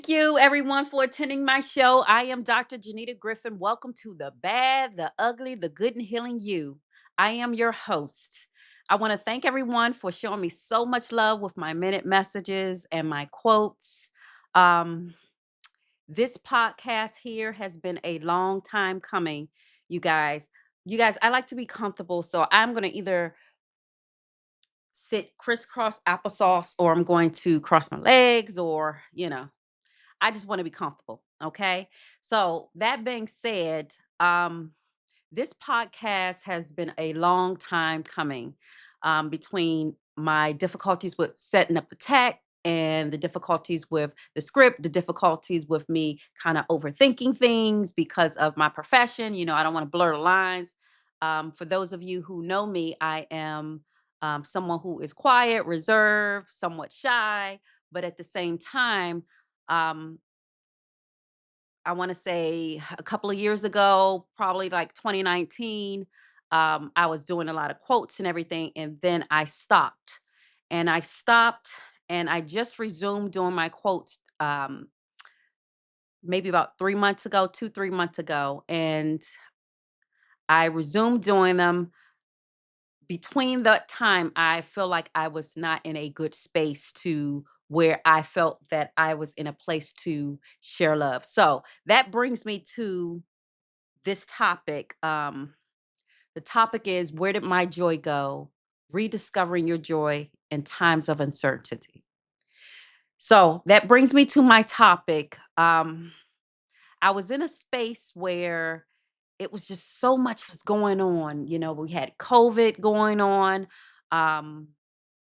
Thank you, everyone, for attending my show. I am Dr. Jenita Griffin. Welcome to The Bad, the Ugly, the Good, and Healing You. I am your host. I want to thank everyone for showing me so much love with my minute messages and my quotes. Um, this podcast here has been a long time coming, you guys. You guys, I like to be comfortable, so I'm going to either sit crisscross applesauce or I'm going to cross my legs or, I just want to be comfortable. Okay. So that being said, this podcast has been a long time coming between my difficulties with setting up the tech and the difficulties with the script, the difficulties with me kind of overthinking things because of my profession. I don't want to blur the lines. For those of you who know me, I am someone who is quiet, reserved, somewhat shy, but at the same time, um, I want to say a couple of years ago, probably like 2019, I was doing a lot of quotes and everything. And then I stopped. And I stopped and I just resumed doing my quotes maybe about 3 months ago, 3 months ago. And I resumed doing them. Between that time, I feel like I was not in a good space to where I felt that I was in a place to share love. So that brings me to this topic. The topic is, where did my joy go? Rediscovering your joy in times of uncertainty. So that brings me to my topic. I was in a space where it was just so much was going on. We had COVID going on. Um,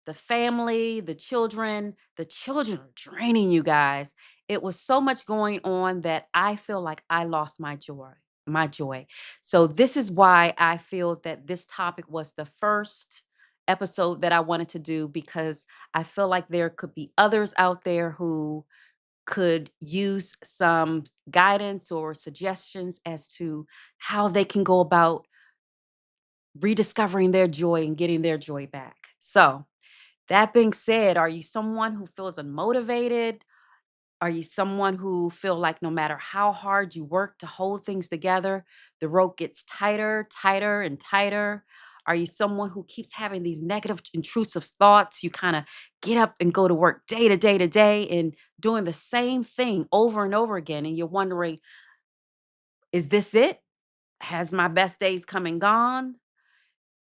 the family, the children are draining you guys. It was so much going on that I feel like I lost my joy. My joy. So this is why I feel that this topic was the first episode that I wanted to do, because I feel like there could be others out there who could use some guidance or suggestions as to how they can go about rediscovering their joy and getting their joy back. So, that being said, are you someone who feels unmotivated? Are you someone who feel like no matter how hard you work to hold things together, the rope gets tighter, tighter, and tighter? Are you someone who keeps having these negative, intrusive thoughts? You kind of get up and go to work day to day to day and doing the same thing over and over again. And you're wondering, is this it? Has my best days come and gone?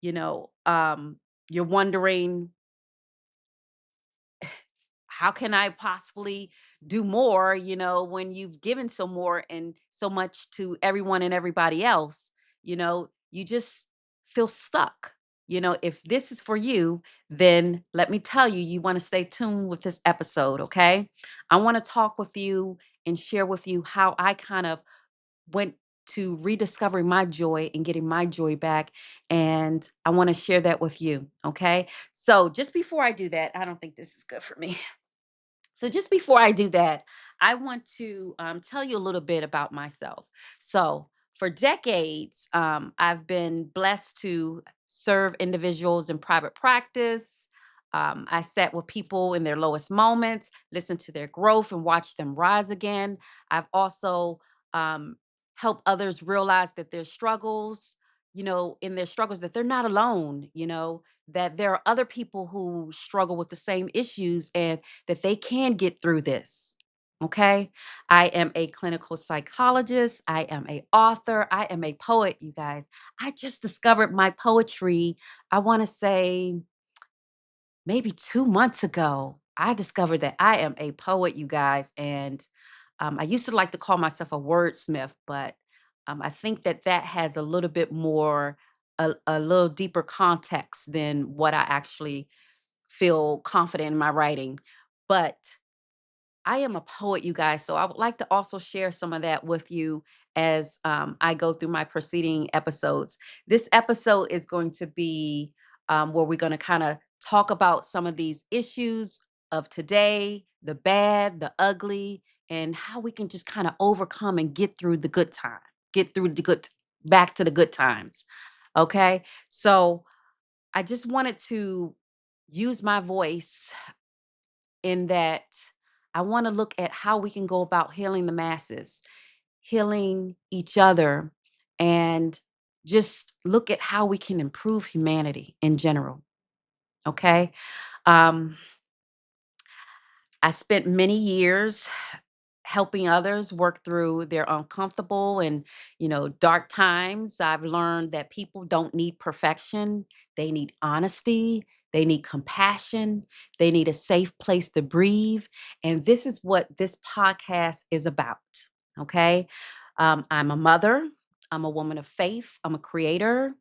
You know, um, you're wondering, how can I possibly do more, when you've given so more and so much to everyone and everybody else? You just feel stuck. If this is for you, then let me tell you, you want to stay tuned with this episode, okay? I want to talk with you and share with you how I kind of went to rediscovering my joy and getting my joy back. And I want to share that with you, okay? So just before I do that, I don't think this is good for me. So, just before I do that, I want to tell you a little bit about myself. So, for decades, I've been blessed to serve individuals in private practice. I sat with people in their lowest moments, listened to their growth, and watched them rise again. I've also um, helped others realize that their struggles, in their struggles, that they're not alone, that there are other people who struggle with the same issues and that they can get through this. Okay. I am a clinical psychologist. I am a author. I am a poet, you guys. I just discovered my poetry, I want to say maybe 2 months ago. I discovered that I am a poet, you guys. And I used to like to call myself a wordsmith, but I think that that has a little bit more, a little deeper context than what I actually feel confident in my writing. But I am a poet, you guys. So I would like to also share some of that with you as I go through my preceding episodes. This episode is going to be where we're going to kind of talk about some of these issues of today, the bad, the ugly, and how we can just kind of overcome and get through the good time, get through the good, back to the good times. Okay. So I just wanted to use my voice in that. I want to look at how we can go about healing the masses, healing each other, and just look at how we can improve humanity in general. Okay. Um, I spent many years helping others work through their uncomfortable and, dark times. I've learned that people don't need perfection. They need honesty. They need compassion. They need a safe place to breathe. And this is what this podcast is about. Okay. I'm a mother. I'm a woman of faith. I'm a creator.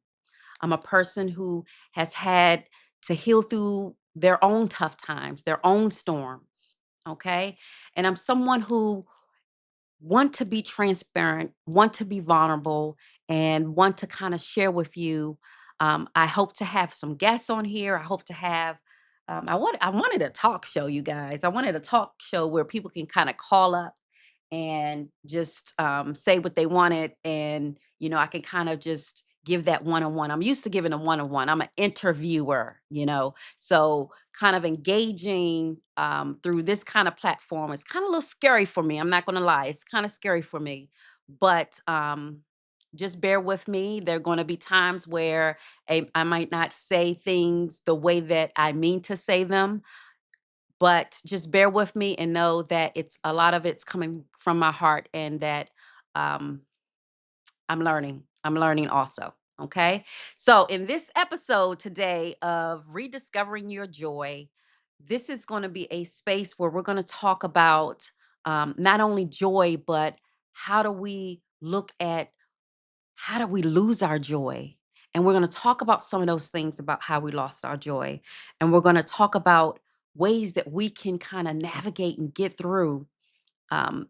I'm a person who has had to heal through their own tough times, their own storms. Okay. And I'm someone who want to be transparent, want to be vulnerable, and want to kind of share with you. I hope to have some guests on here. I hope to have. I wanted a talk show, you guys. I wanted a talk show where people can kind of call up and just say what they wanted, and I can kind of just give that one-on-one. I'm used to giving a one-on-one. I'm an interviewer, so kind of engaging through this kind of platform is kind of a little scary for me. I'm not going to lie, it's kind of scary for me, but just bear with me. There are going to be times where I might not say things the way that I mean to say them, but just bear with me and know that it's a lot of it's coming from my heart, and that um, I'm learning. I'm learning also. Okay. So, in this episode today of Rediscovering Your Joy, this is going to be a space where we're going to talk about not only joy, but how do we look at how do we lose our joy? And we're going to talk about some of those things about how we lost our joy. And we're going to talk about ways that we can kind of navigate and um,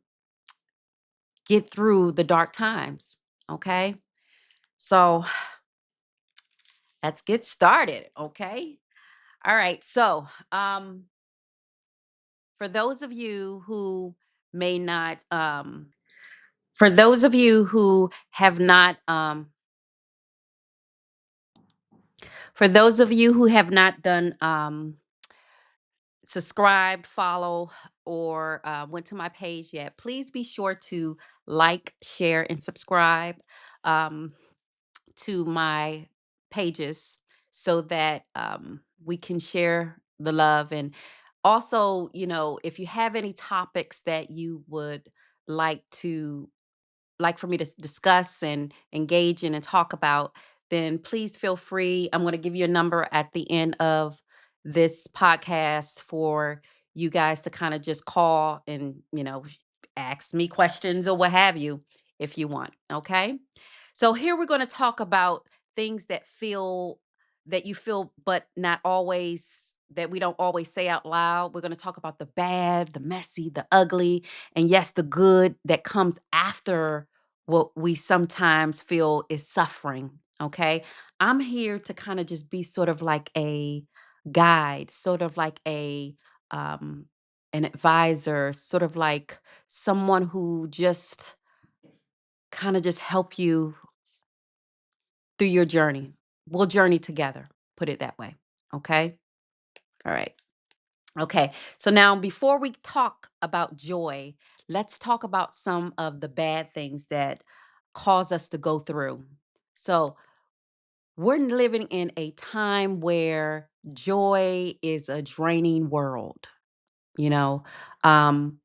get through the dark times. Okay. So let's get started. Okay. All right. So, for those of you who may not, for those of you who have not, for those of you who have not done, subscribed, follow, or went to my page yet, please be sure to like, share, and subscribe. Um, to my pages so that we can share the love. And also, if you have any topics that you would like to like for me to discuss and engage in and talk about, then please feel free. I'm going to give you a number at the end of this podcast for you guys to kind of just call and, ask me questions or what have you if you want. Okay. So here we're going to talk about things that you feel, but not always, that we don't always say out loud. We're going to talk about the bad, the messy, the ugly, and yes, the good that comes after what we sometimes feel is suffering. Okay. I'm here to kind of just be sort of like a guide, sort of like um, an advisor, sort of like someone who just kind of just help you through your journey. We'll journey together, put it that way. Okay. All right. Okay. So now, before we talk about joy, let's talk about some of the bad things that cause us to go through. So, we're living in a time where joy is a draining world. You know, um,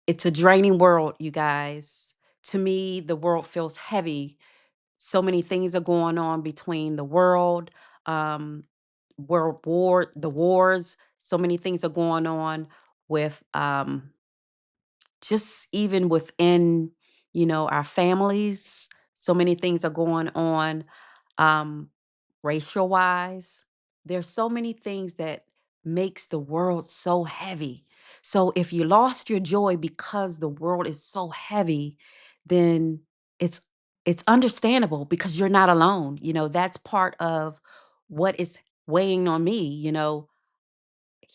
it's a draining world, you guys. To me, the world feels heavy. So many things are going on between the world, um, the wars. So many things are going on with just even within, our families. So many things are going on, um, racial wise. There's so many things that makes the world so heavy. So if you lost your joy because the world is so heavy, then it's it's understandable because you're not alone. That's part of what is weighing on me.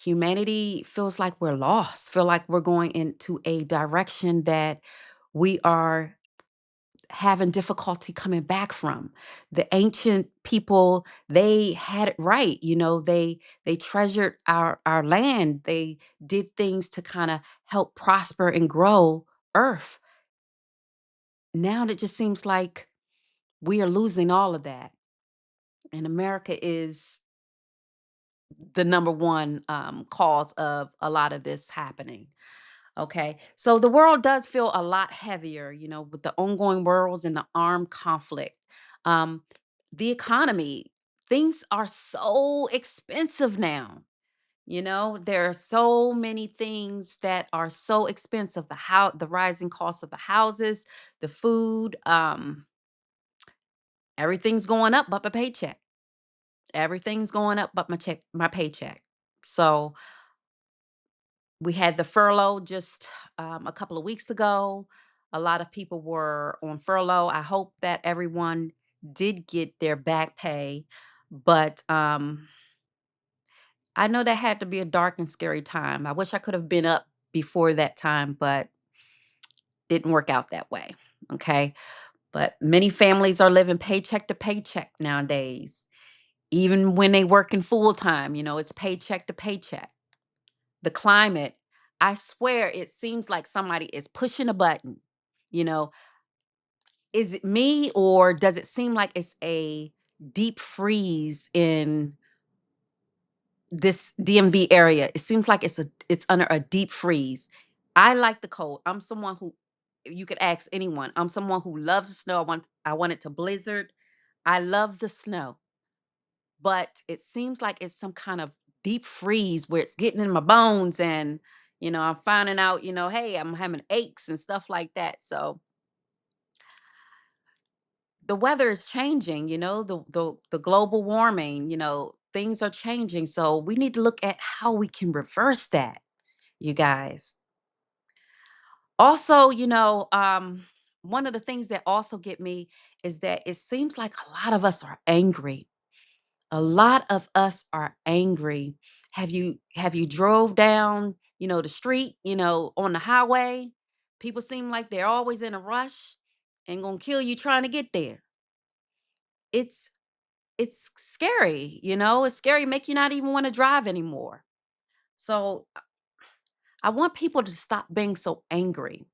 Humanity feels like we're lost, feel like we're going into a direction that we are having difficulty coming back from. The ancient people, they had it right. They treasured our land. They did things to kind of help prosper and grow earth. Now it just seems like we are losing all of that. And America is the number one cause of a lot of this happening. Okay. So the world does feel a lot heavier, with the ongoing wars and the armed conflict. Um, the economy, things are so expensive now. There are so many things that are so expensive. The rising cost of the houses, the food, everything's going up but my paycheck. Everything's going up but my paycheck. So we had the furlough just a couple of weeks ago. A lot of people were on furlough. I hope that everyone did get their back pay, but I know that had to be a dark and scary time. I wish I could have been up before that time, but didn't work out that way. Okay. But many families are living paycheck to paycheck nowadays. Even when they working full time, it's paycheck to paycheck. The climate, I swear it seems like somebody is pushing a button. You know, is it me or does it seem like it's a deep freeze in this DMV area? It seems like it's under a deep freeze. I like the cold. I'm someone who you could ask anyone. I'm someone who loves the snow. I want it to blizzard. I love the snow. But it seems like it's some kind of deep freeze where it's getting in my bones and I'm finding out, hey, I'm having aches and stuff like that. So the weather is changing, the global warming, things are changing. So we need to look at how we can reverse that, you guys. Also, one of the things that also get me is that it seems like a lot of us are angry. A lot of us are angry. Have you drove down, the street, on the highway? People seem like they're always in a rush and gonna kill you trying to get there. It's it's scary, it's scary, make you not even want to drive anymore. So I want people to stop being so angry.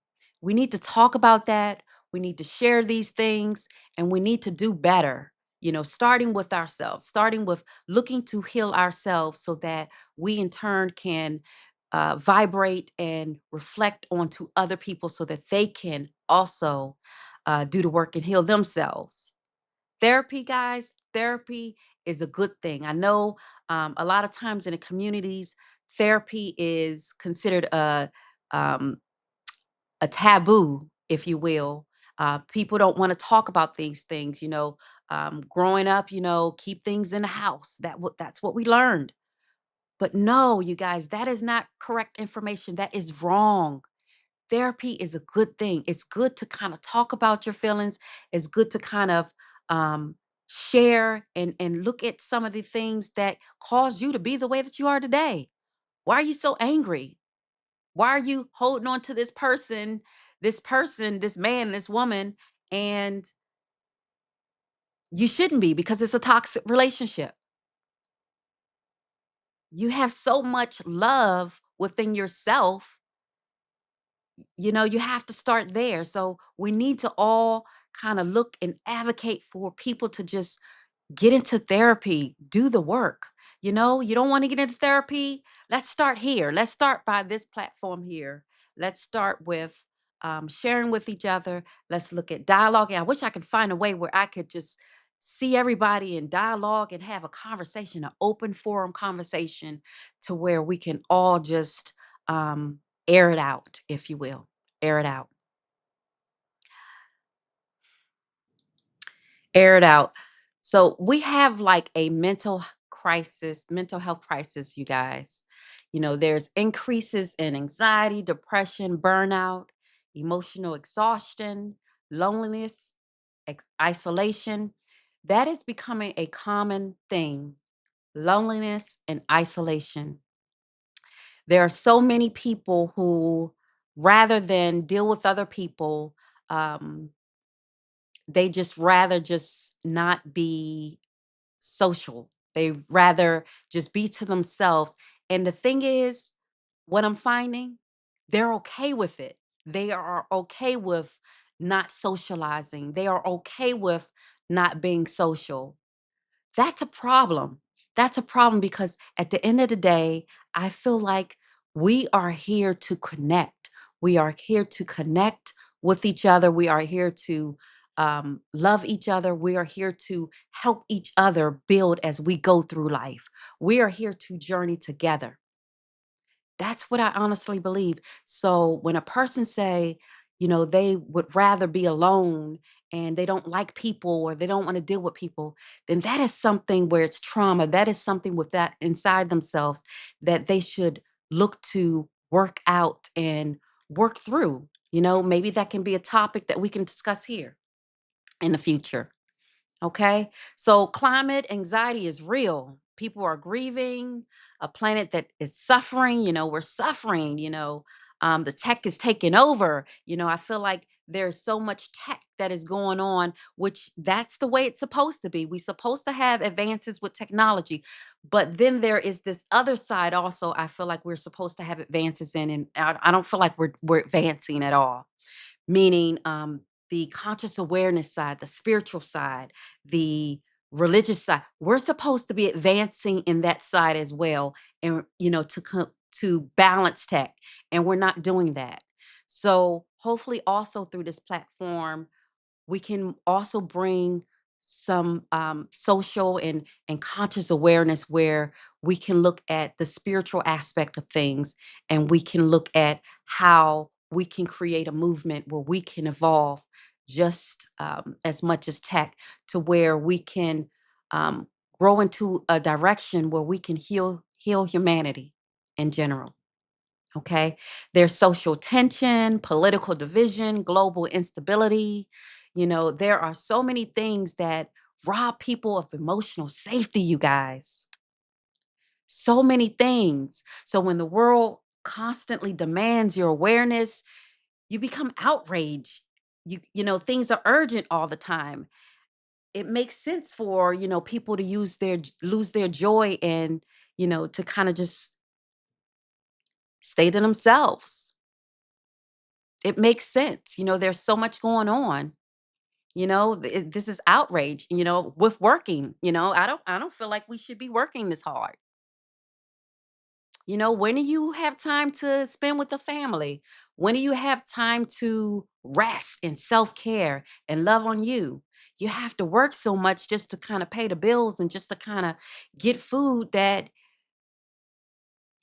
We need to talk about that. We need to share these things and we need to do better, starting with ourselves, starting with looking to heal ourselves so that we in turn can vibrate and reflect onto other people so that they can also do the work and heal themselves. Therapy, guys, therapy is a good thing. I know a lot of times in the communities, therapy is considered um, a taboo, if you will. People don't want to talk about these things. Growing up, keep things in the house. That's what we learned. But no, you guys, that is not correct information. That is wrong. Therapy is a good thing. It's good to kind of talk about your feelings. It's good to kind of um, share and look at some of the things that caused you to be the way that you are today. Why are you so angry? Why are you holding on to this man, this woman, and you shouldn't be because it's a toxic relationship. You have so much love within yourself. You have to start there. So we need to all kind of look and advocate for people to just get into therapy, do the work. You don't want to get into therapy. Let's start here. Let's start by this platform here. Let's start with sharing with each other. Let's look at dialogue. And I wish I could find a way where I could just see everybody in dialogue and have a conversation, an open forum conversation to where we can all just air it out, if you will. Air it out. Air it out. So we have like a mental health crisis, you guys. There's increases in anxiety, depression, burnout, emotional exhaustion, loneliness, isolation. That is becoming a common thing. Loneliness and isolation. There are so many people who, rather than deal with other people, um, they just rather just not be social. They rather just be to themselves. And the thing is, what I'm finding, they're okay with it. They are okay with not socializing. They are okay with not being social. That's a problem. That's a problem because at the end of the day, I feel like we are here to connect. We are here to connect with each other. We are here to love each other. We are here to help each other build as we go through life. We are here to journey together. That's what I honestly believe. So when a person say, they would rather be alone and they don't like people or they don't want to deal with people, then that is something where it's trauma. That is something with that inside themselves that they should look to work out and work through. Maybe that can be a topic that we can discuss here in the future. Okay. So climate anxiety is real. People are grieving a planet that is suffering. We're suffering. The tech is taking over. I feel like there's so much tech that is going on, which that's the way it's supposed to be. We're supposed to have advances with technology. But then there is this other side also, I feel like we're supposed to have advances in, and I don't feel like we're advancing at all, meaning the conscious awareness side, the spiritual side, the religious side. We're supposed to be advancing in that side as well, and to balance tech, and we're not doing that. So hopefully, also through this platform, we can also bring some social and conscious awareness where we can look at the spiritual aspect of things, and we can look at how we can create a movement where we can evolve just as much as tech, to where we can um, grow into a direction where we can heal humanity in general. Okay. There's social tension, political division, global instability. There are so many things that rob people of emotional safety, you guys. So many things. So when the world constantly demands your awareness, you become outraged. Things are urgent all the time. It makes sense for, people to lose their joy and, to kind of just stay to themselves. It makes sense. There's so much going on. This is outrage, with working. I don't feel like we should be working this hard. When do you have time to spend with the family? When do you have time to rest and self-care and love on you? You have to work so much just to kind of pay the bills and just to kind of get food, that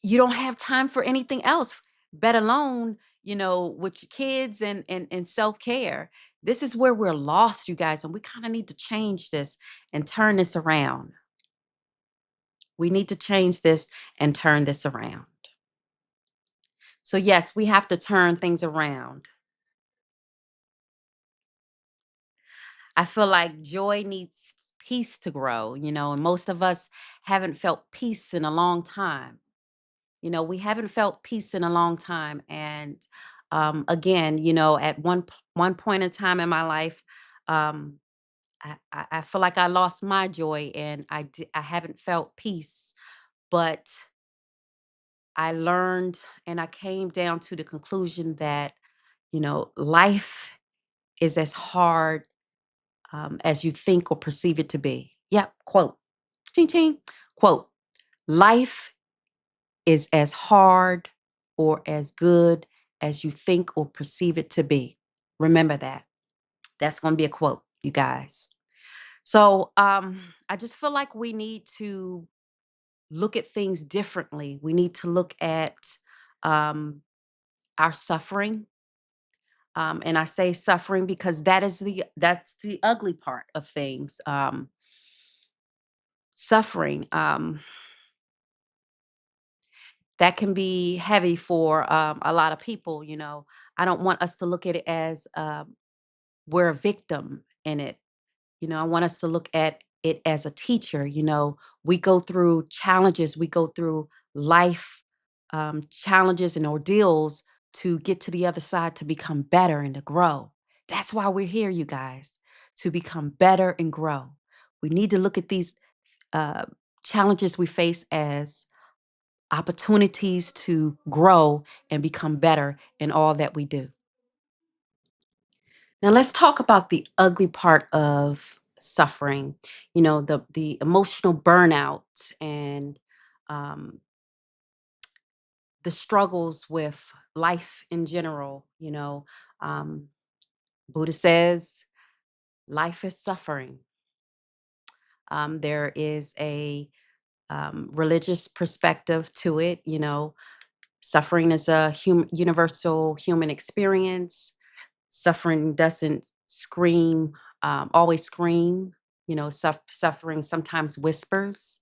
you don't have time for anything else, bet alone, with your kids and self-care. This is where we're lost, you guys, and we kind of need to change this and turn this around. We need to change this and turn this around. So yes, we have to turn things around. I feel like joy needs peace to grow, and most of us haven't felt peace in a long time. We haven't felt peace in a long time. And again, at one point in time in my life, um, I feel like I lost my joy, and I haven't felt peace. But I learned, and I came down to the conclusion that life is as hard as you think or perceive it to be. Yep, quote, ching ching, quote. Life is as hard or as good as you think or perceive it to be. Remember that. That's going to be a quote, you guys. So I just feel like we need to look at things differently. We need to look at um, our suffering. And I say suffering because that's the ugly part of things. Suffering. That can be heavy for a lot of people. I don't want us to look at it as we're a victim in it. I want us to look at it as a teacher. We go through challenges, we go through life challenges and ordeals to get to the other side, to become better and to grow. That's why we're here, you guys. to become better and grow. We need to look at these uh, challenges we face as opportunities to grow and become better in all that we do. Now let's talk about the ugly part of suffering. The emotional burnout and um, the struggles with life in general. Um, Buddha says life is suffering. There is a religious perspective to it. Suffering is a universal human experience. Suffering doesn't always scream. Suffering sometimes whispers.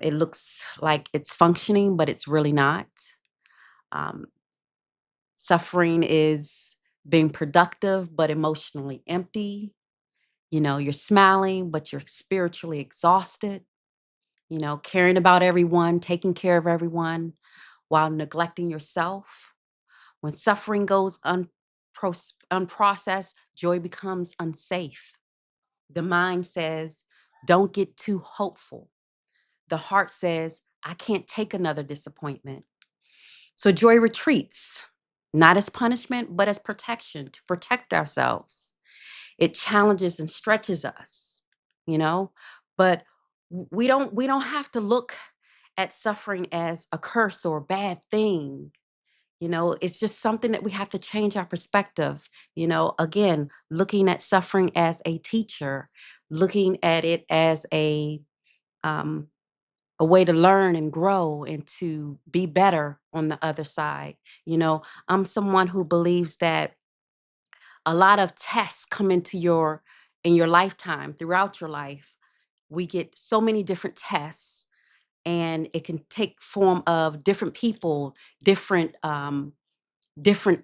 It looks like it's functioning, but it's really not. Um, Suffering is being productive, but emotionally empty. You're smiling, but you're spiritually exhausted. Caring about everyone, taking care of everyone while neglecting yourself. When suffering goes unprocessed, joy becomes unsafe. The mind says, don't get too hopeful. The heart says, I can't take another disappointment. So joy retreats, not as punishment, but as protection to protect ourselves. It challenges and stretches us, you know, but we don't have to look at suffering as a curse or a bad thing. It's just something that we have to change our perspective. Again, looking at suffering as a teacher, looking at it as um, a way to learn and grow and to be better on the other side. I'm someone who believes that a lot of tests come in your lifetime, throughout your life. We get so many different tests, and it can take form of different people, different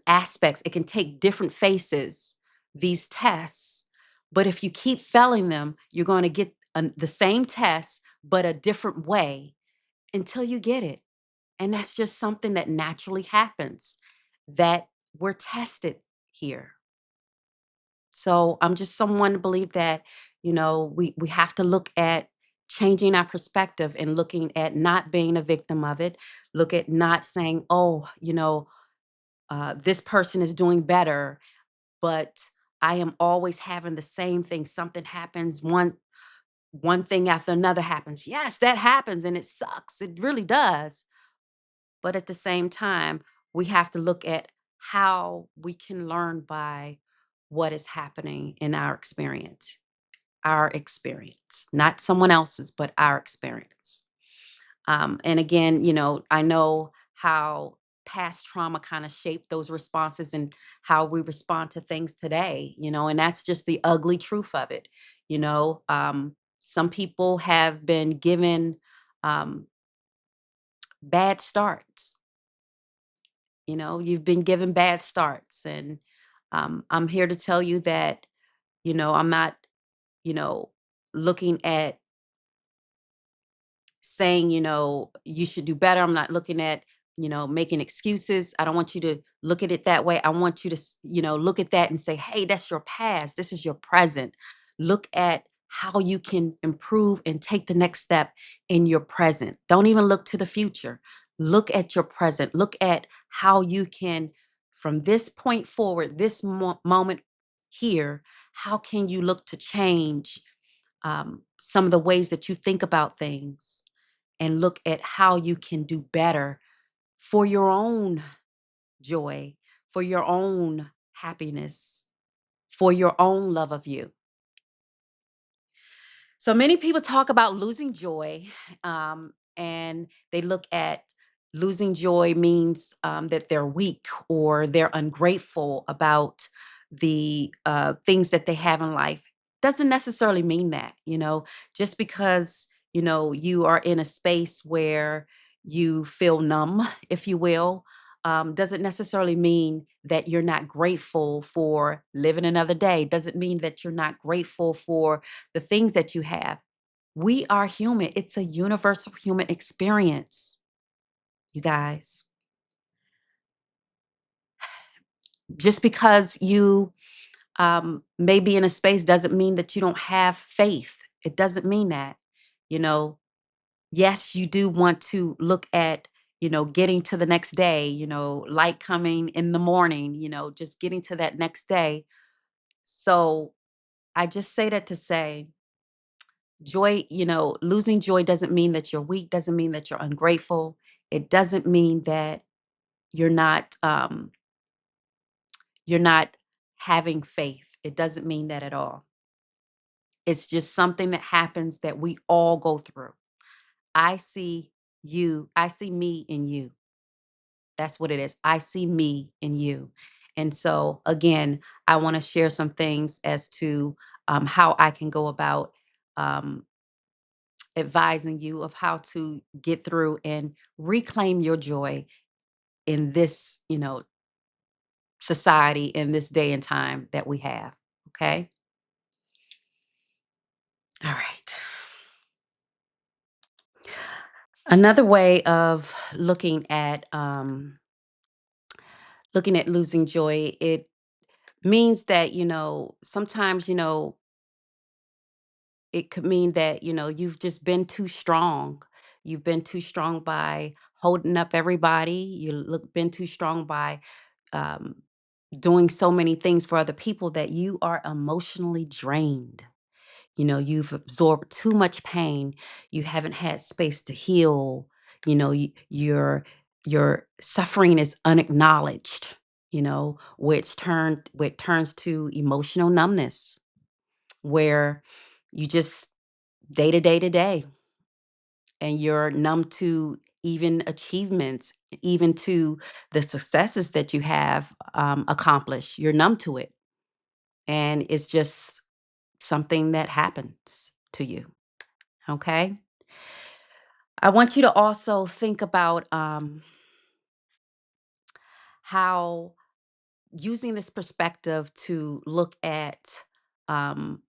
aspects. It can take different faces, these tests. But if you keep failing them, you're going to get the same test, but a different way until you get it. And that's just something that naturally happens, that we're tested here. So I'm just someone to believe that, we have to look at changing our perspective and looking at not being a victim of it. Look at not saying, oh, this person is doing better, but I am always having the same thing. Something happens, one thing after another happens. Yes, that happens and it sucks. It really does. But at the same time, we have to look at how we can learn by what is happening in our experience, not someone else's, but our experience. And again, I know how past trauma kind of shaped those responses and how we respond to things today, and that's just the ugly truth of it. Some people have been given um, bad starts. You've been given bad starts. And I'm here to tell you that, I'm not, you know, looking at saying, you should do better. I'm not looking at, making excuses. I don't want you to look at it that way. I want you to, look at that and say, hey, that's your past. This is your present. Look at how you can improve and take the next step in your present. Don't even look to the future. Look at your present. Look at how you can, from this point forward, this moment here, how can you look to change some of the ways that you think about things, and look at how you can do better for your own joy, for your own happiness, for your own love of you. So many people talk about losing joy, and they look at losing joy means that they're weak or they're ungrateful about the things that they have in life. Doesn't necessarily mean that, just because, you are in a space where you feel numb, if you will, doesn't necessarily mean that you're not grateful for living another day. Doesn't mean that you're not grateful for the things that you have. We are human. It's a universal human experience, you guys. Just because you maybe in a space doesn't mean that you don't have faith. It doesn't mean that. You know, yes, you do want to look at, getting to the next day, light coming in the morning, just getting to that next day. So I just say that to say joy, losing joy doesn't mean that you're weak, doesn't mean that you're ungrateful. It doesn't mean that you're not you're not having faith. It doesn't mean that at all. It's just something that happens that we all go through. I see I see me in you. That's what it is. I see me in you. And so, again, I want to share some things as to how I can go about um, advising you of how to get through and reclaim your joy in this, society, in this day and time that we have. Okay. All right. Another way of looking at losing joy, it means that, sometimes, it could mean that, you've just been too strong. You've been too strong by holding up everybody. Been too strong by um, doing so many things for other people that you are emotionally drained. You've absorbed too much pain. You haven't had space to heal. Your suffering is unacknowledged. Which turns to emotional numbness, where you just day to day to day, and you're numb to even achievements, even to the successes that you have accomplished. You're numb to it, and it's just something that happens to you. Okay. I want you to also think about how using this perspective to look at um,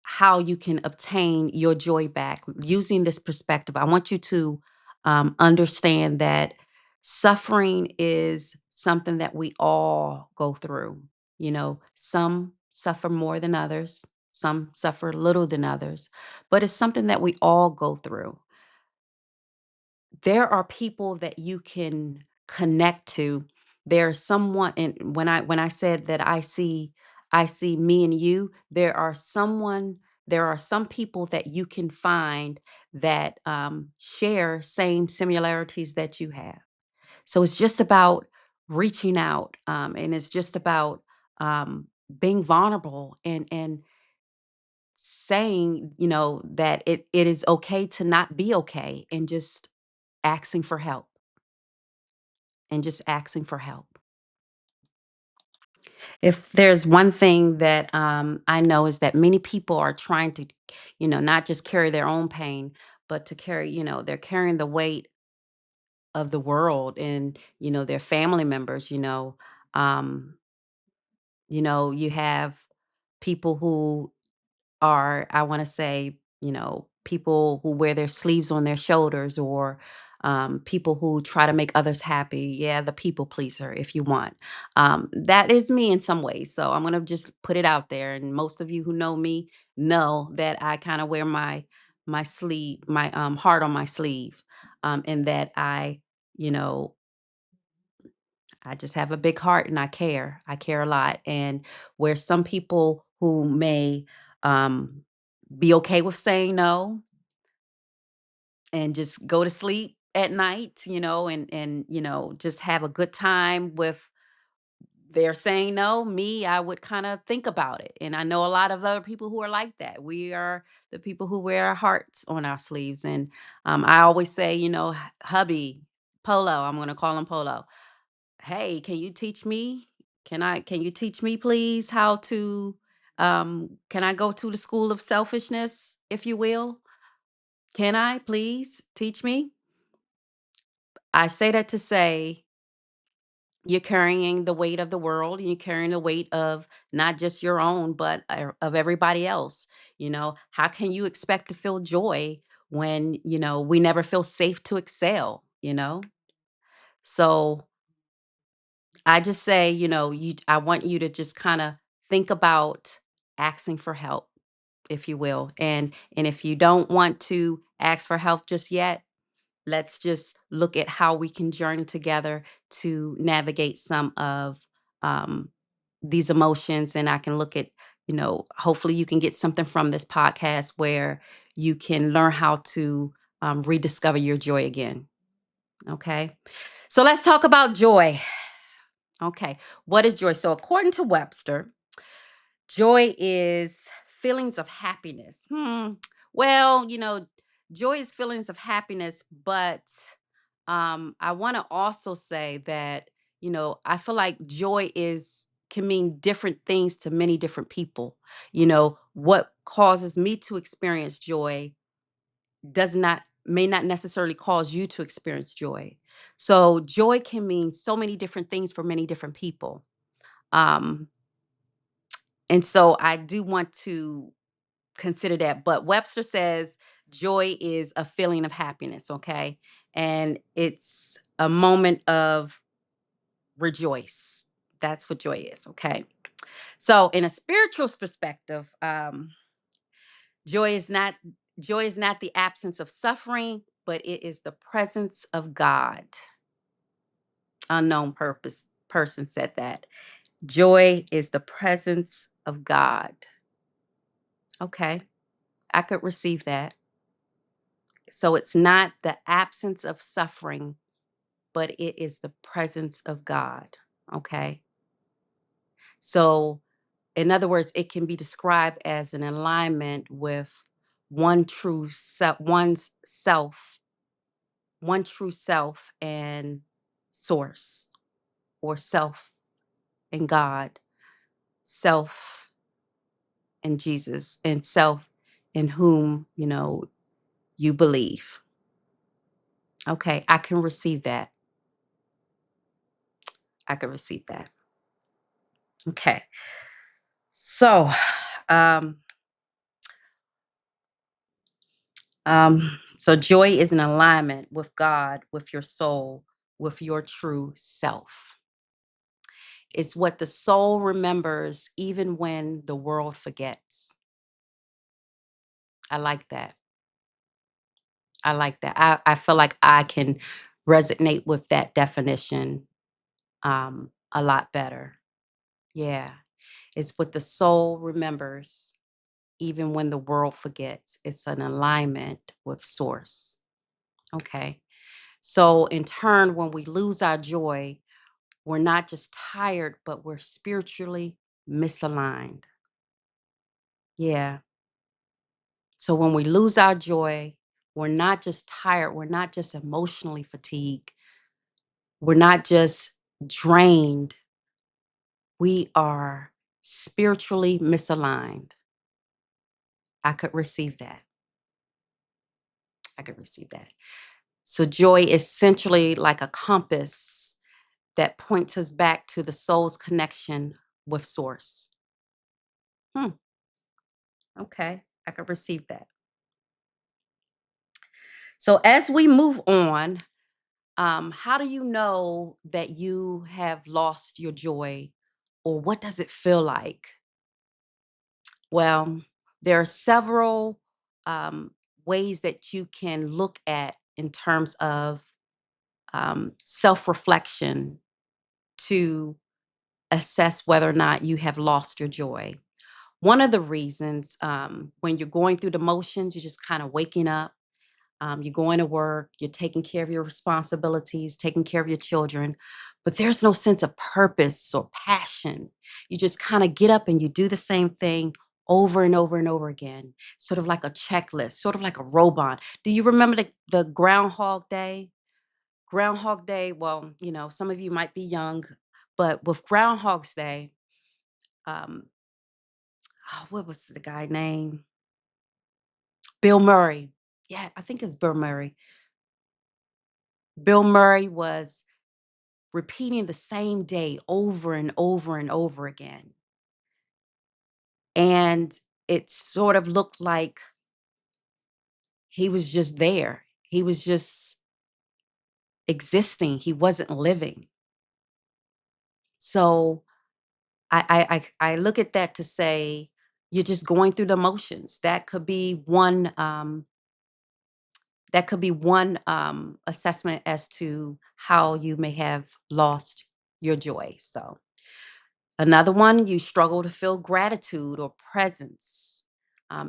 how you can obtain your joy back. Using this perspective, I want you to understand that suffering is something that we all go through. Some suffer more than others, some suffer little than others, but it's something that we all go through. There are people that you can connect to. There's someone, and when I said that I see me and you, there are some people that you can find that share same similarities that you have. So it's just about reaching out, and it's just about being vulnerable, and saying, that it is okay to not be okay, and just asking for help, and just asking for help. If there's one thing that I know, is that many people are trying to, not just carry their own pain, but to carry, they're carrying the weight of the world, and, their family members, um, you have people who are, I want to say, people who wear their sleeves on their shoulders, or people who try to make others happy. Yeah, the people pleaser, if you want. That is me in some ways. So I'm going to just put it out there. And most of you who know me know that I kind of wear my sleeve, my heart on my sleeve, and that you know, I just have a big heart, and I care. I care a lot. And where some people who may um, be okay with saying no, and just go to sleep at night, and just have a good time with their saying no, me, I would kind of think about it. And I know a lot of other people who are like that. We are the people who wear our hearts on our sleeves. And I always say, hubby, Polo, I'm going to call him Polo. Hey, can you teach me? Can you teach me, please, how to can I go to the school of selfishness, if you will? Can I please teach me? I say that to say you're carrying the weight of the world, and you're carrying the weight of not just your own, but of everybody else. How can you expect to feel joy when, we never feel safe to excel? So I just say, I want you to just kind of think about asking for help, if you will. And if you don't want to ask for help just yet, let's just look at how we can journey together to navigate some of um, these emotions. And I can look at, hopefully you can get something from this podcast where you can learn how to rediscover your joy again. Okay. So let's talk about joy. Okay. What is joy? So, according to Webster, joy is feelings of happiness. Well, joy is feelings of happiness, but I want to also say that, I feel like joy is can mean different things to many different people. What causes me to experience joy does not may not necessarily cause you to experience joy. So joy can mean so many different things for many different people. Um, and so I do want to consider that. But Webster says joy is a feeling of happiness, okay? And it's a moment of rejoice. That's what joy is, okay? So in a spiritual perspective, joy is not joy is not the absence of suffering, but it is the presence of God. Unknown purpose person said that. Joy is the presence of God. Okay, I could receive that. So it's not the absence of suffering, but it is the presence of God. Okay. So, in other words, it can be described as an alignment with one true self, one true self and source, or self and God, self and Jesus, and self in whom, you believe. Okay. I can receive that. I can receive that. Okay. So, um, so joy is an alignment with God, with your soul, with your true self. It's what the soul remembers even when the world forgets. I like that. I like that. I feel like I can resonate with that definition a lot better. Yeah. It's what the soul remembers even when the world forgets. It's an alignment with source. Okay. So, in turn, when we lose our joy, we're not just tired, but we're spiritually misaligned. Yeah. So, when we lose our joy, we're not just tired, we're not just emotionally fatigued, we're not just drained, we are spiritually misaligned. I could receive that. I could receive that. So, joy is essentially like a compass that points us back to the soul's connection with source. Hmm. Okay, I could receive that. So as we move on, how do you know that you have lost your joy, or what does it feel like? Well, there are several um, ways that you can look at in terms of self reflection to assess whether or not you have lost your joy. One of the reasons when you're going through the motions, you're just kind of waking up. You're going to work, you're taking care of your responsibilities, taking care of your children, but there's no sense of purpose or passion. You just kind of get up and you do the same thing over and over and over again, sort of like a checklist, sort of like a robot. Do you remember the Groundhog Day? Groundhog Day, well, some of you might be young, but with Groundhog's Day, um, what was the guy name? Bill Murray. Yeah, I think it's Bill Murray. Bill Murray was repeating the same day over and over and over again. And it sort of looked like he was just there. He was just existing. He wasn't living. So I look at that to say you're just going through the motions. That could be one assessment as to how you may have lost your joy. So another one, you struggle to feel gratitude or presence.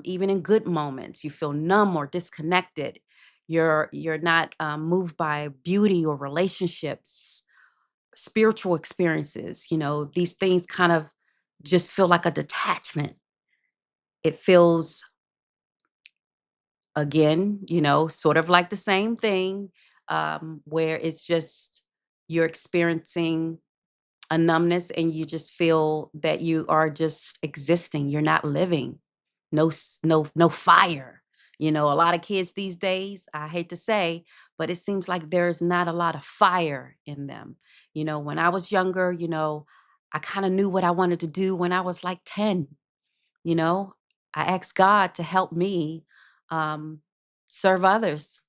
Even in good moments, you feel numb or disconnected. You're not moved by beauty or relationships, spiritual experiences. These things kind of just feel like a detachment. It feels, again, sort of like the same thing, where it's just you're experiencing a numbness and you just feel that you are just existing. You're not living. No fire. A lot of kids these days, I hate to say, but it seems like there's not a lot of fire in them. When I was younger, I kind of knew what I wanted to do when I was like 10. you know I asked God to help me um serve others,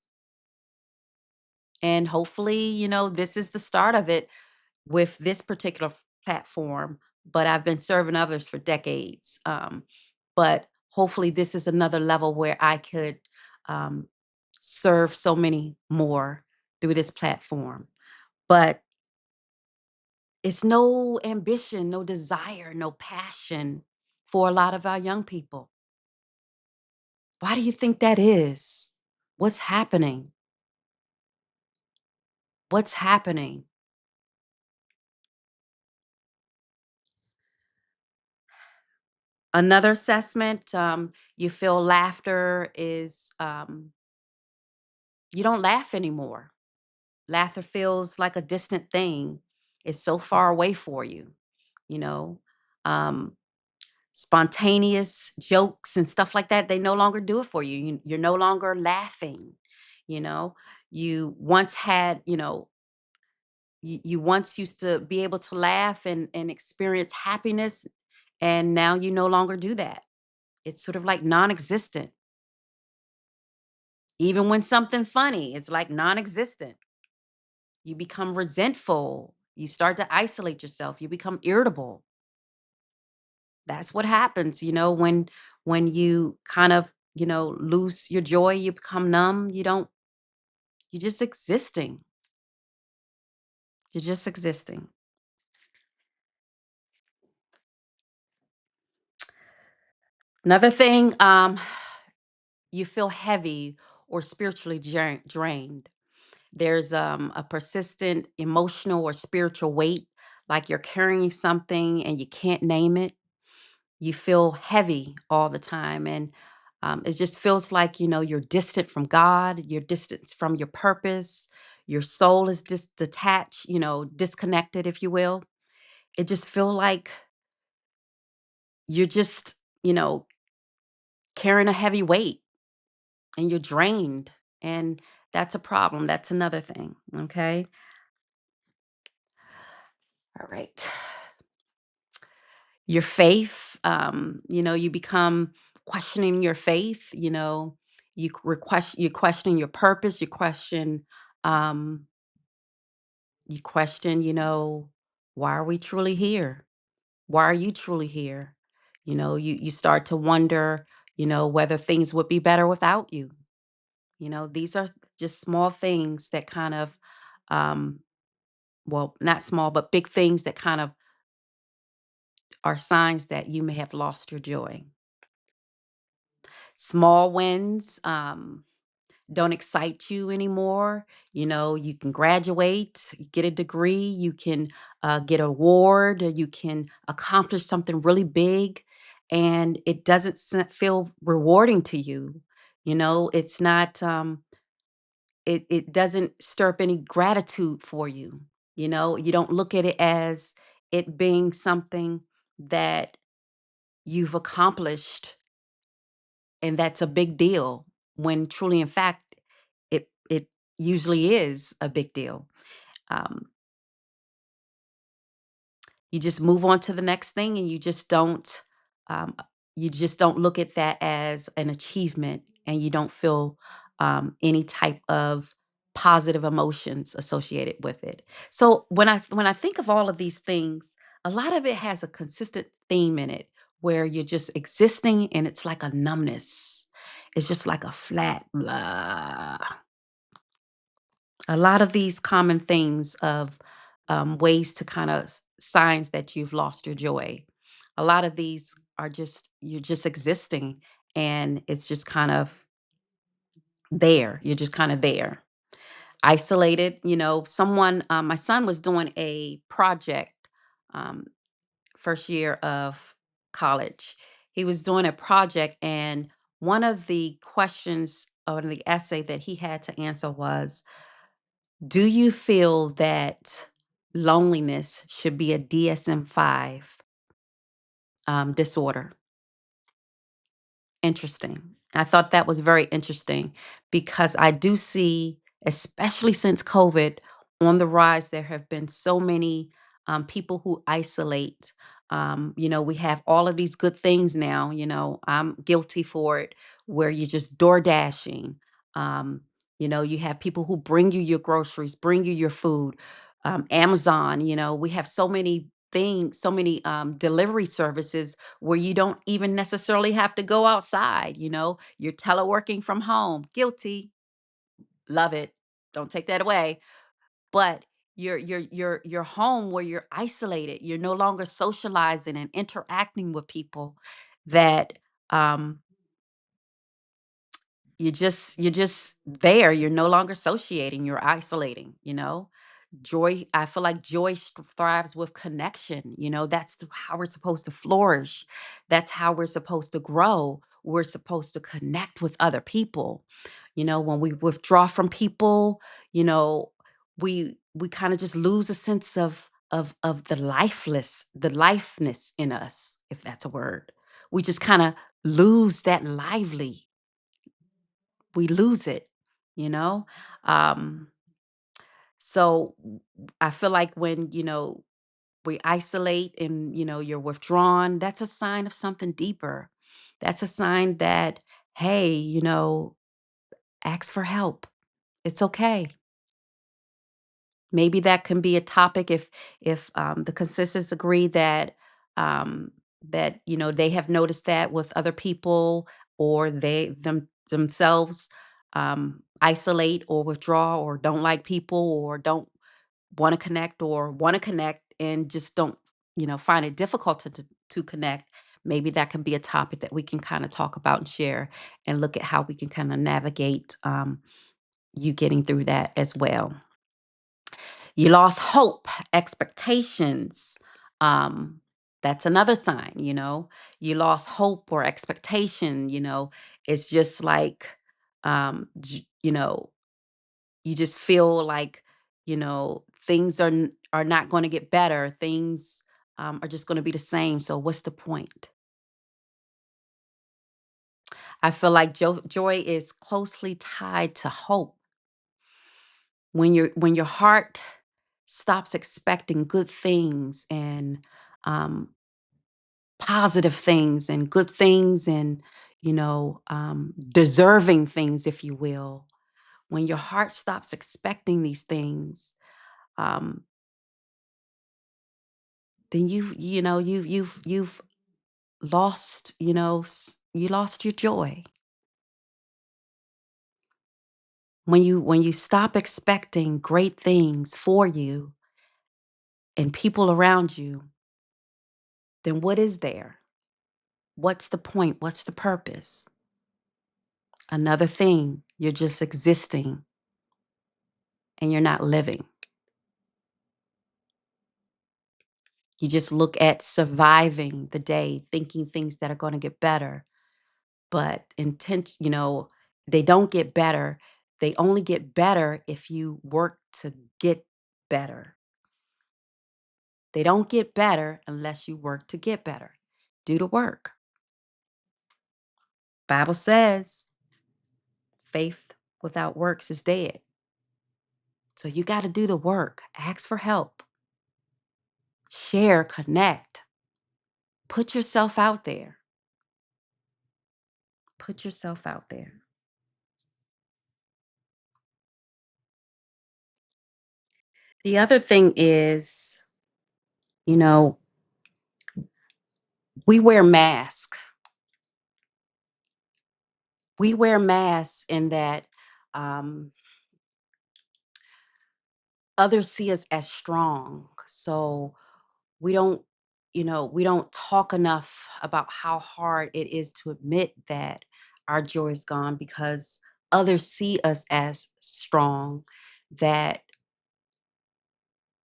and hopefully, this is the start of it with this particular platform. But I've been serving others for decades. But hopefully this is another level where I could um serve so many more through this platform. But it's no ambition, no desire, no passion for a lot of our young people. Why do you think that is? What's happening? What's happening? Another assessment, you feel laughter is, you don't laugh anymore. Laughter feels like a distant thing. It's so far away for you, you know. Um, Spontaneous jokes and stuff like that, they no longer do it for you. You're no longer laughing, you know. You once had, you once used to be able to laugh and experience happiness, and now you no longer do that. It's sort of like non-existent. Even when something funny, it's like non-existent. You become resentful. You start to isolate yourself. You become irritable. That's what happens, when you kind of, lose your joy, you become numb. You're just existing. You're just existing. Another thing, you feel heavy or spiritually drained. There's a persistent emotional or spiritual weight, like you're carrying something and you can't name it. You feel heavy all the time. And it just feels like, you're distant from God, you're distant from your purpose, your soul is detached, disconnected, if you will. It just feel like you're just, you know, carrying a heavy weight and you're drained. And that's a problem. That's another thing. Okay. All right. Your faith, you become questioning your faith. You question your purpose. Um, you question, why are we truly here? Why are you truly here? You start to wonder, whether things would be better without you. These are just small things that kind of, um, well, not small, but big things that kind of are signs that you may have lost your joy. Small wins don't excite you anymore. You can graduate, get a degree, you can get an award, or you can accomplish something really big, and it doesn't feel rewarding to you. It's not. It doesn't stir up any gratitude for you. You don't look at it as it being something that you've accomplished, and that's a big deal, when truly in fact it usually is a big deal. um, you just move on to the next thing, and um, you just don't look at that as an achievement, and you don't feel any type of positive emotions associated with it. So when I think of all of these things, a lot of it has a consistent theme in it where you're just existing and it's like a numbness. It's just like a flat blah. A lot of these common things of ways to kind of signs that you've lost your joy. A lot of these are just you're just existing and it's just kind of there. You're just kind of there. Isolated, someone my son was doing a project um, first year of college. He was doing a project, and one of the questions or the essay that he had to answer was, do you feel that loneliness should be a DSM-5 disorder? Interesting. I thought that was very interesting because I do see, especially since COVID, on the rise, there have been so many people who isolate. We have all of these good things now. I'm guilty for it, where you're just door dashing. Um, you have people who bring you your groceries, bring you your food. Amazon, we have so many things, so many delivery services where you don't even necessarily have to go outside. You're teleworking from home. Guilty. Love it. Don't take that away. But you're home where you're isolated. You're no longer socializing and interacting with people that um you're just there. You're no longer associating, you're isolating. Joy, I feel like joy thrives with connection. That's how we're supposed to flourish. That's how we're supposed to grow. We're supposed to connect with other people. When we withdraw from people, you know, we kind of just lose a sense of the lifeness in us, if that's a word. We just kind of lose that lively. We lose it, you know? Um, I feel like when, we isolate and, you're withdrawn, that's a sign of something deeper. That's a sign that, hey, ask for help. It's okay. Maybe that can be a topic if the consensus agree um, that they have noticed that with other people, or themselves isolate or withdraw or don't like people or don't want to connect or want to connect and just don't find it difficult to connect. Maybe that can be a topic that we can kind of talk about and share and look at how we can kind of navigate you getting through that as well. You lost hope, expectations. Um, that's another sign. You lost hope or expectation. It's just like, you just feel like, things are not going to get better. Things are just going to be the same. So what's the point? I feel like joy is closely tied to hope. When your heart stops expecting good things and um, positive things and good things and deserving things, if you will, when your heart stops expecting these things, um, then you've lost, you lost your joy. When you stop expecting great things for you and people around you, then what is there? What's the point? What's the purpose? Another thing, you're just existing and you're not living. You just look at surviving the day, thinking things that are going to get better, but they don't get better. They only get better if you work to get better. They don't get better unless you work to get better. Do the work. Bible says faith without works is dead. So you got to do the work. Ask for help. Share, connect. Put yourself out there. Put yourself out there. The other thing is, you know, we wear masks. We wear masks in that um, others see us as strong. So we don't, we don't talk enough about how hard it is to admit that our joy is gone because others see us as strong, that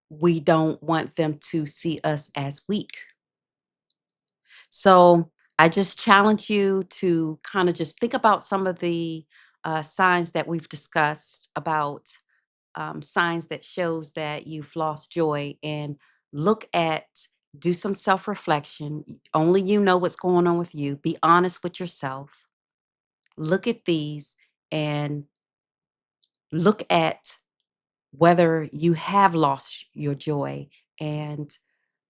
we don't want them to see us as weak. So I just challenge you to kind of just think about some of the signs that we've discussed about, signs that shows that you've lost joy, and look at, do some self-reflection. Only you know what's going on with you. Be honest with yourself. Look at these and look at whether you have lost your joy. And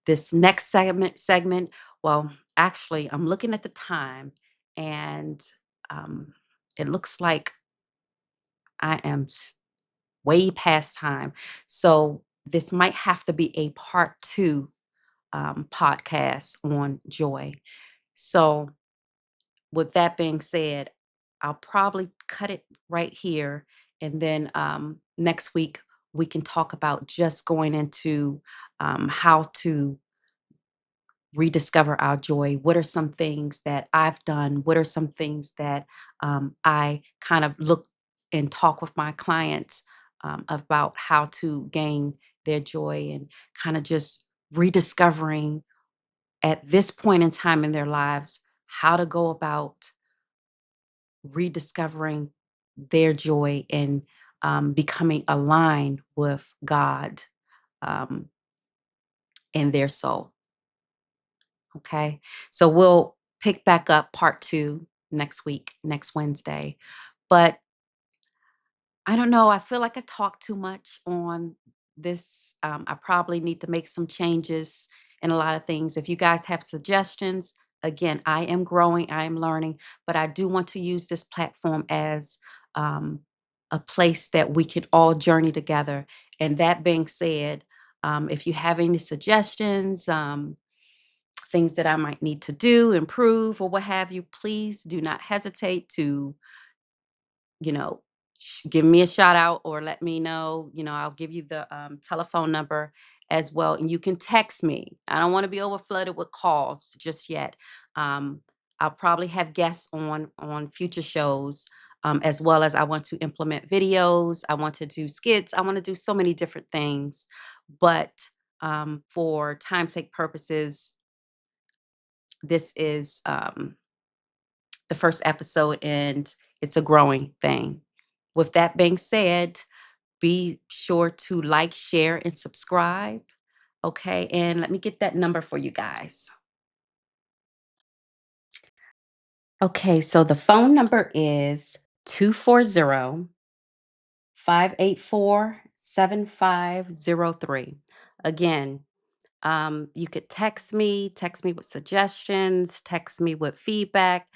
this next segment, well, actually, I'm looking at the time, and um, it looks like I am way past time. So this might have to be a part two podcast on joy. So with that being said, I'll probably cut it right here. And then next week, we can talk about just going into how to rediscover our joy. What are some things that I've done? What are some things that I kind of look and talk with my clients about how to gain their joy, and kind of just rediscovering at this point in time in their lives how to go about rediscovering their joy and becoming aligned with God um, in their soul. Okay. So we'll pick back up part two next week, next Wednesday. But I don't know. I feel like I talk too much on this. I probably need to make some changes in a lot of things. If you guys have suggestions, again, I am growing, I am learning, but I do want to use this platform as um, a place that we can all journey together. And that being said, if you have any suggestions, things that I might need to do, improve, or what have you, please do not hesitate to, you know, give me a shout out or let me know. I'll give you the telephone number as well. And you can text me. I don't want to be over flooded with calls just yet. Um, I'll probably have guests on future shows. As well as I want to implement videos. I want to do skits. I want to do so many different things. But for time sake purposes, this is the first episode, and it's a growing thing. With that being said, be sure to like, share, and subscribe. Okay. And let me get that number for you guys. Okay. So the phone number is 240 584 7503. Again, you could text me with suggestions, text me with feedback,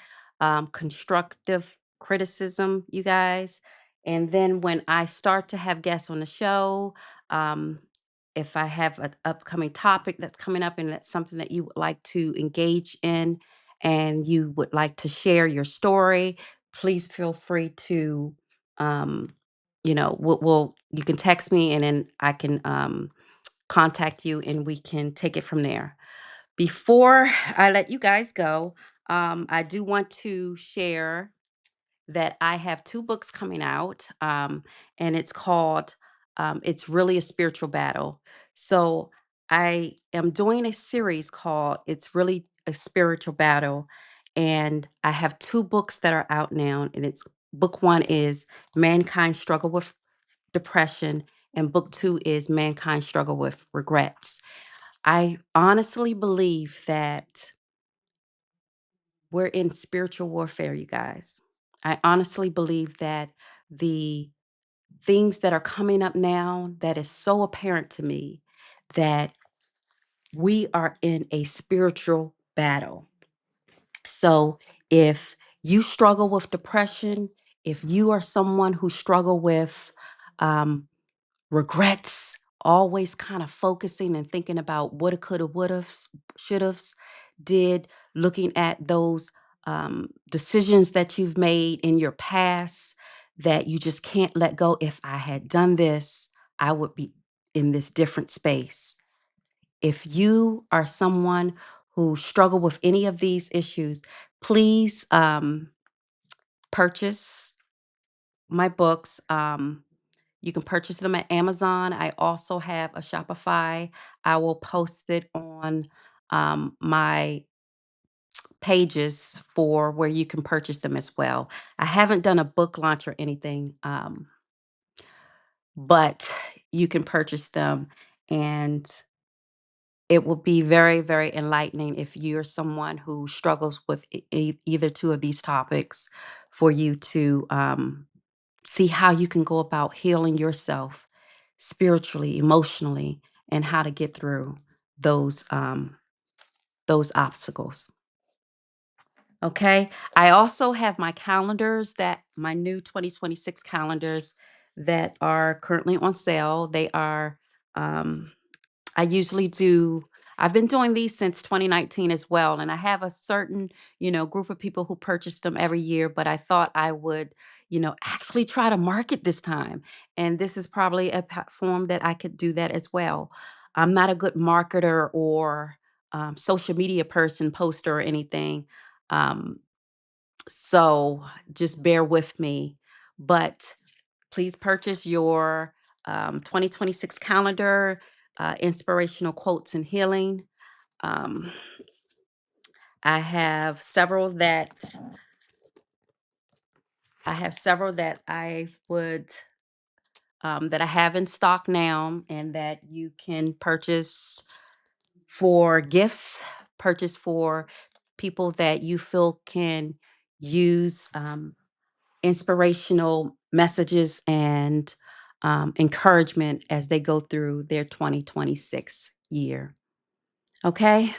constructive criticism, you guys. And then when I start to have guests on the show, um, if I have an upcoming topic that's coming up and that's something that you would like to engage in and you would like to share your story, please feel free to, um, you can text me, and then I can contact you and we can take it from there. Before I let you guys go, I do want to share that I have two books coming out, and it's called It's Really a Spiritual Battle. So I am doing a series called It's Really a Spiritual Battle. And I have two books that are out now. And it's book one is Mankind Struggle with Depression, and book two is Mankind Struggle with Regrets. I honestly believe that we're in spiritual warfare, you guys. I honestly believe that the things that are coming up now, that is so apparent to me, that we are in a spiritual battle. So if you struggle with depression, if you are someone who struggle with um, regrets, always kind of focusing and thinking about woulda, coulda, woulda, shoulda, did. looking at those decisions that you've made in your past that you just can't let go. If I had done this, I would be in this different space. If you are someone who struggle with any of these issues, please purchase my books. You can purchase them at Amazon. I also have a Shopify. I will post it on my pages for where you can purchase them as well. I haven't done a book launch or anything, but you can purchase them, and it will be very, very enlightening if you're someone who struggles with either two of these topics, for you to see how you can go about healing yourself spiritually, emotionally, and how to get through those obstacles. Okay. I also have my calendars, that my new 2026 calendars that are currently on sale. They are um I usually do I've been doing these since 2019 as well, and I have a certain, group of people who purchase them every year, but I thought I would, actually try to market this time. And this is probably a platform that I could do that as well. I'm not a good marketer or social media person, poster, or anything. Um, so just bear with me. But please purchase your 2026 calendar, inspirational quotes and healing. Um, I have several that I would that I have in stock now, and that you can purchase for gifts, purchase for people that you feel can use inspirational messages and encouragement as they go through their 2026 year. Okay.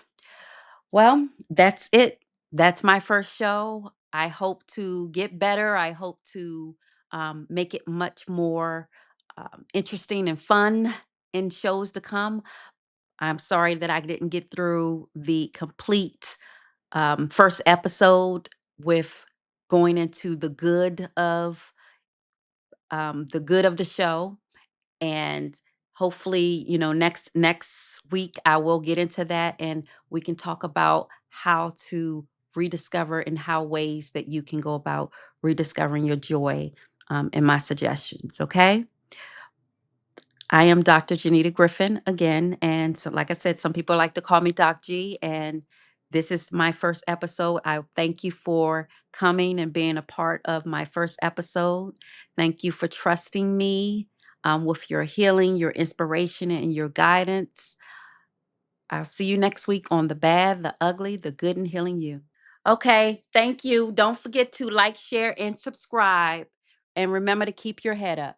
Well, that's it. That's my first show. I hope to get better. I hope to make it much more interesting and fun in shows to come. I'm sorry that I didn't get through the complete first episode with going into the good of the show. And hopefully, next week I will get into that, and we can talk about how to rediscover, and how ways that you can go about rediscovering your joy, in my suggestions. Okay. I am Dr. Jenita Griffin again. And so, like I said, some people like to call me Doc G. And this is my first episode. I thank you for coming and being a part of my first episode. Thank you for trusting me with your healing, your inspiration, and your guidance. I'll see you next week on The Bad, the Ugly, the Good, and Healing You. Okay. Thank you. Don't forget to like, share, and subscribe. And remember to keep your head up.